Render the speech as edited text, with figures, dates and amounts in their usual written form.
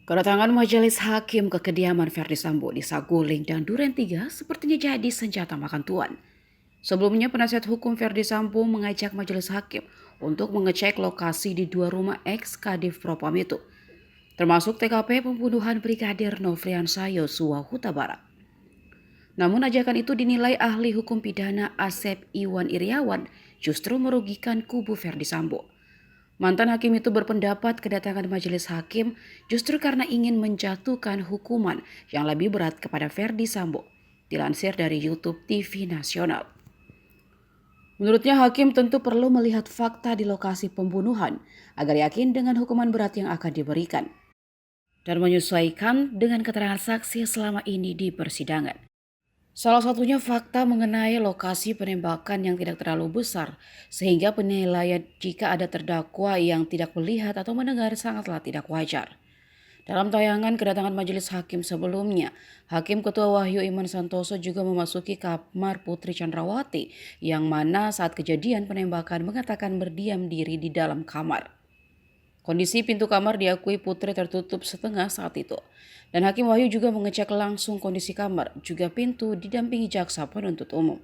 Kedatangan majelis hakim ke kediaman Verdi Sambo di Saguling dan Duren 3 sepertinya jadi senjata makan tuan. Sebelumnya, penasihat hukum Verdi Sambo mengajak majelis hakim untuk mengecek lokasi di dua rumah ex-Kadif Propam itu, termasuk TKP pembunuhan Brigadir Nofriansah Yosua Huta Barat. Namun ajakan itu dinilai ahli hukum pidana Asep Iwan Iriawan justru merugikan kubu Verdi Sambo. Mantan hakim itu berpendapat kedatangan majelis hakim justru karena ingin menjatuhkan hukuman yang lebih berat kepada Verdi Sambo, dilansir dari YouTube TV Nasional. Menurutnya hakim tentu perlu melihat fakta di lokasi pembunuhan agar yakin dengan hukuman berat yang akan diberikan dan menyesuaikan dengan keterangan saksi selama ini di persidangan. Salah satunya fakta mengenai lokasi penembakan yang tidak terlalu besar, sehingga penilaian jika ada terdakwa yang tidak melihat atau mendengar sangatlah tidak wajar. Dalam tayangan kedatangan majelis hakim sebelumnya, Hakim Ketua Wahyu Iman Santoso juga memasuki kamar Putri Chandrawati yang mana saat kejadian penembakan mengatakan berdiam diri di dalam kamar. Kondisi pintu kamar diakui Putri tertutup setengah saat itu. Dan Hakim Wahyu juga mengecek langsung kondisi kamar, juga pintu didampingi jaksa penuntut umum.